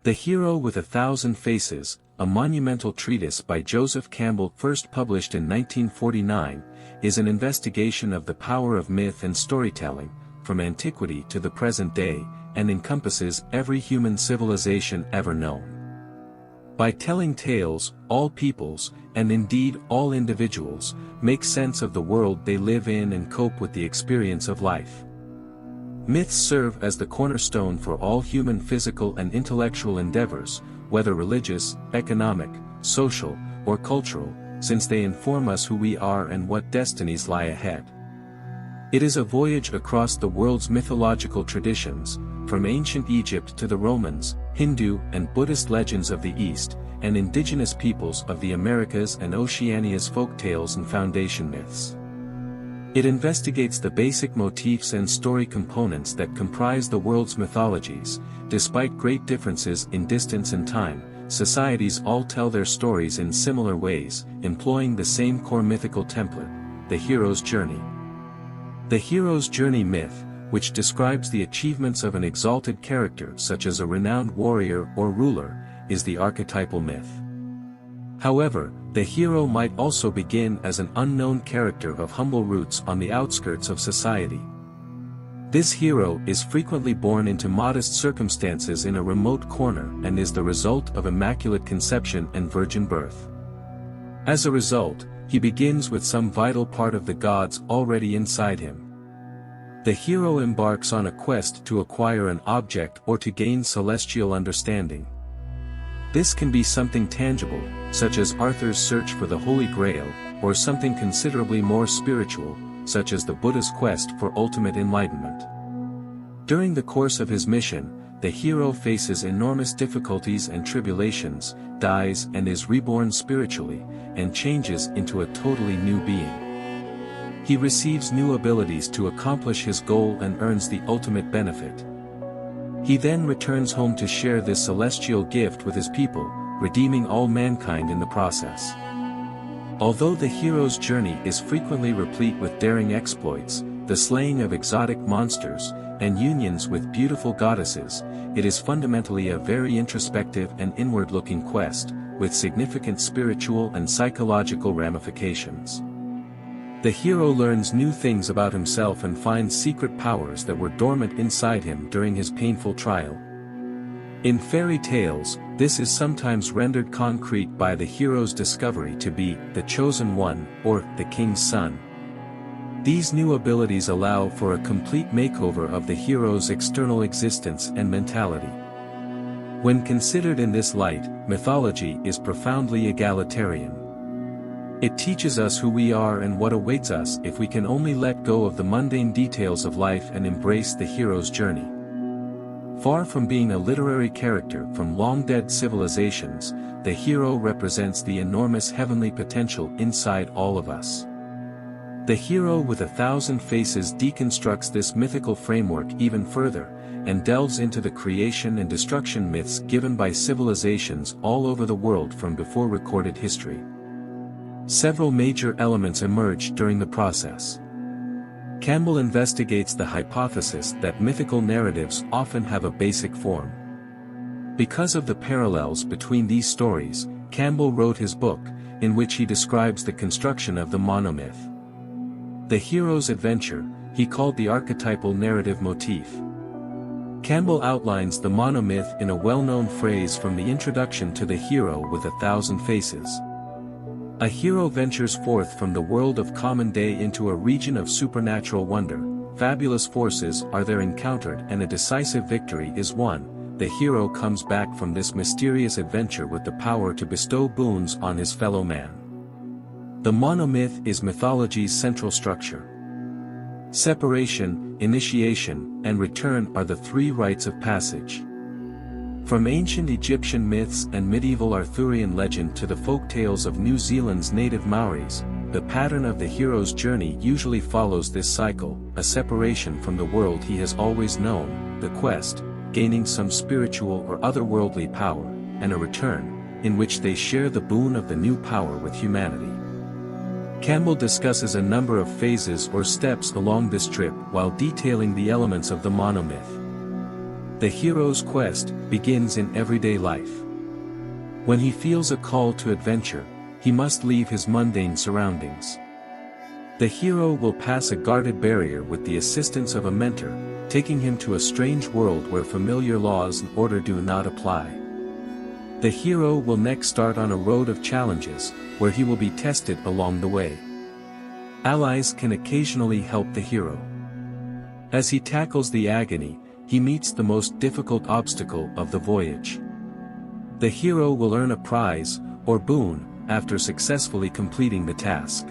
The Hero with a Thousand Faces, a monumental treatise by Joseph Campbell first published in 1949, is an investigation of the power of myth and storytelling, from antiquity to the present day, and encompasses every human civilization ever known. By telling tales, all peoples, and indeed all individuals, make sense of the world they live in and cope with the experience of life. Myths serve as the cornerstone for all human physical and intellectual endeavors, whether religious, economic, social, or cultural, since they inform us who we are and what destinies lie ahead. It is a voyage across the world's mythological traditions, from ancient Egypt to the Romans, Hindu and Buddhist legends of the East, and indigenous peoples of the Americas and Oceania's folktales and foundation myths. It investigates the basic motifs and story components that comprise the world's mythologies. Despite great differences in distance and time, societies all tell their stories in similar ways, employing the same core mythical template: the hero's journey. The hero's journey myth, which describes the achievements of an exalted character such as a renowned warrior or ruler, is the archetypal myth. However, the hero might also begin as an unknown character of humble roots on the outskirts of society. This hero is frequently born into modest circumstances in a remote corner and is the result of immaculate conception and virgin birth. As a result, he begins with some vital part of the gods already inside him. The hero embarks on a quest to acquire an object or to gain celestial understanding. This can be something tangible, such as Arthur's search for the Holy Grail, or something considerably more spiritual, such as the Buddha's quest for ultimate enlightenment. During the course of his mission, the hero faces enormous difficulties and tribulations, dies and is reborn spiritually, and changes into a totally new being. He receives new abilities to accomplish his goal and earns the ultimate benefit. He then returns home to share this celestial gift with his people, redeeming all mankind in the process. Although the hero's journey is frequently replete with daring exploits, the slaying of exotic monsters, and unions with beautiful goddesses, it is fundamentally a very introspective and inward-looking quest, with significant spiritual and psychological ramifications. The hero learns new things about himself and finds secret powers that were dormant inside him during his painful trial. In fairy tales, this is sometimes rendered concrete by the hero's discovery to be the chosen one, or the king's son. These new abilities allow for a complete makeover of the hero's external existence and mentality. When considered in this light, mythology is profoundly egalitarian. It teaches us who we are and what awaits us if we can only let go of the mundane details of life and embrace the hero's journey. Far from being a literary character from long-dead civilizations, the hero represents the enormous heavenly potential inside all of us. The Hero with a Thousand Faces deconstructs this mythical framework even further, and delves into the creation and destruction myths given by civilizations all over the world from before recorded history. Several major elements emerge during the process. Campbell investigates the hypothesis that mythical narratives often have a basic form. Because of the parallels between these stories, Campbell wrote his book, in which he describes the construction of the monomyth. The hero's adventure, he called the archetypal narrative motif. Campbell outlines the monomyth in a well-known phrase from the introduction to The Hero with a Thousand Faces. A hero ventures forth from the world of common day into a region of supernatural wonder. Fabulous forces are there encountered and a decisive victory is won. The hero comes back from this mysterious adventure with the power to bestow boons on his fellow man. The monomyth is mythology's central structure. Separation, initiation, and return are the three rites of passage. From ancient Egyptian myths and medieval Arthurian legend to the folktales of New Zealand's native Maoris, the pattern of the hero's journey usually follows this cycle: a separation from the world he has always known, the quest, gaining some spiritual or otherworldly power, and a return, in which they share the boon of the new power with humanity. Campbell discusses a number of phases or steps along this trip while detailing the elements of the monomyth. The hero's quest begins in everyday life. When he feels a call to adventure, he must leave his mundane surroundings. The hero will pass a guarded barrier with the assistance of a mentor, taking him to a strange world where familiar laws and order do not apply. The hero will next start on a road of challenges, where he will be tested along the way. Allies can occasionally help the hero. As he tackles the agony, he meets the most difficult obstacle of the voyage. The hero will earn a prize, or boon, after successfully completing the task.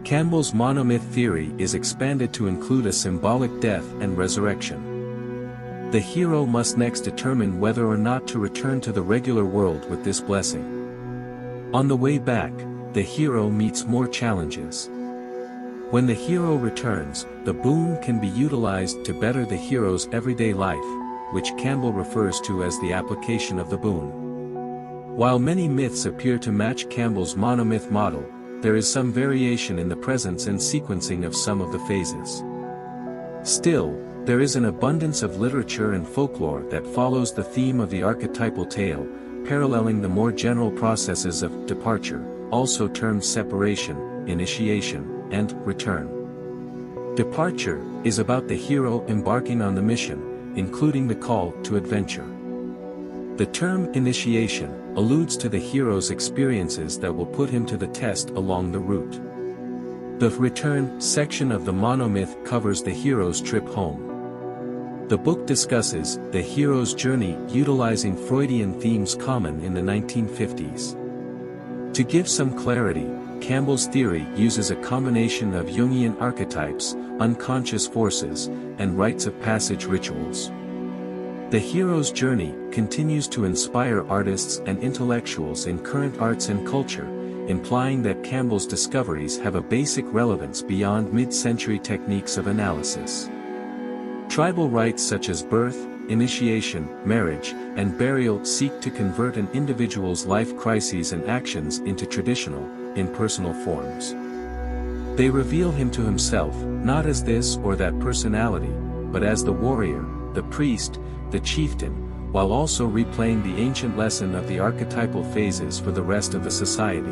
Campbell's monomyth theory is expanded to include a symbolic death and resurrection. The hero must next determine whether or not to return to the regular world with this blessing. On the way back, the hero meets more challenges. When the hero returns, the boon can be utilized to better the hero's everyday life, which Campbell refers to as the application of the boon. While many myths appear to match Campbell's monomyth model, there is some variation in the presence and sequencing of some of the phases. Still, there is an abundance of literature and folklore that follows the theme of the archetypal tale, paralleling the more general processes of departure, also termed separation, initiation, and return. Departure is about the hero embarking on the mission, including the call to adventure. The term initiation alludes to the hero's experiences that will put him to the test along the route. The return section of the monomyth covers the hero's trip home. The book discusses the hero's journey utilizing Freudian themes common in the 1950s. To give some clarity, Campbell's theory uses a combination of Jungian archetypes, unconscious forces, and rites of passage rituals. The hero's journey continues to inspire artists and intellectuals in current arts and culture, implying that Campbell's discoveries have a basic relevance beyond mid-century techniques of analysis. Tribal rites such as birth, initiation, marriage, and burial seek to convert an individual's life crises and actions into traditional, impersonal forms. They reveal him to himself, not as this or that personality, but as the warrior, the priest, the chieftain, while also replaying the ancient lesson of the archetypal phases for the rest of the society.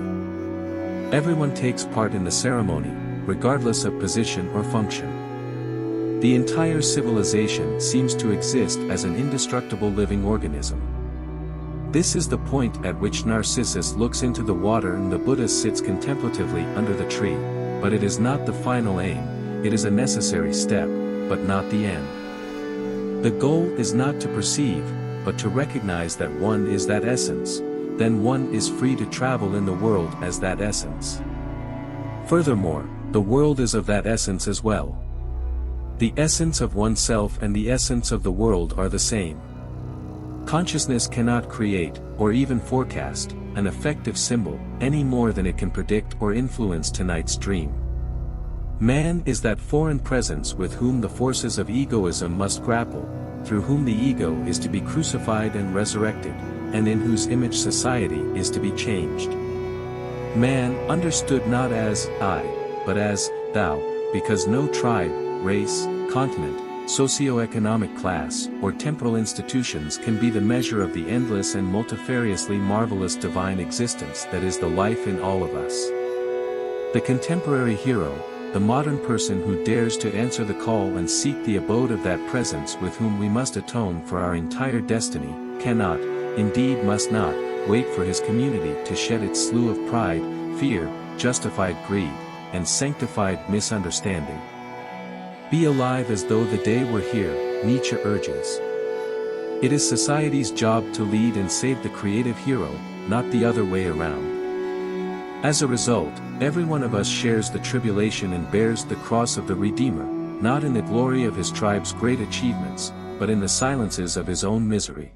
Everyone takes part in the ceremony, regardless of position or function. The entire civilization seems to exist as an indestructible living organism. This is the point at which Narcissus looks into the water and the Buddha sits contemplatively under the tree, but it is not the final aim, it is a necessary step, but not the end. The goal is not to perceive, but to recognize that one is that essence, then one is free to travel in the world as that essence. Furthermore, the world is of that essence as well. The essence of oneself and the essence of the world are the same. Consciousness cannot create, or even forecast, an effective symbol, any more than it can predict or influence tonight's dream. Man is that foreign presence with whom the forces of egoism must grapple, through whom the ego is to be crucified and resurrected, and in whose image society is to be changed. Man understood not as I, but as thou, because no tribe, race, continent, socioeconomic class, or temporal institutions can be the measure of the endless and multifariously marvelous divine existence that is the life in all of us. The contemporary hero, the modern person who dares to answer the call and seek the abode of that presence with whom we must atone for our entire destiny, cannot, indeed must not, wait for his community to shed its slough of pride, fear, justified greed, and sanctified misunderstanding. Be alive as though the day were here, Nietzsche urges. It is society's job to lead and save the creative hero, not the other way around. As a result, every one of us shares the tribulation and bears the cross of the Redeemer, not in the glory of his tribe's great achievements, but in the silences of his own misery.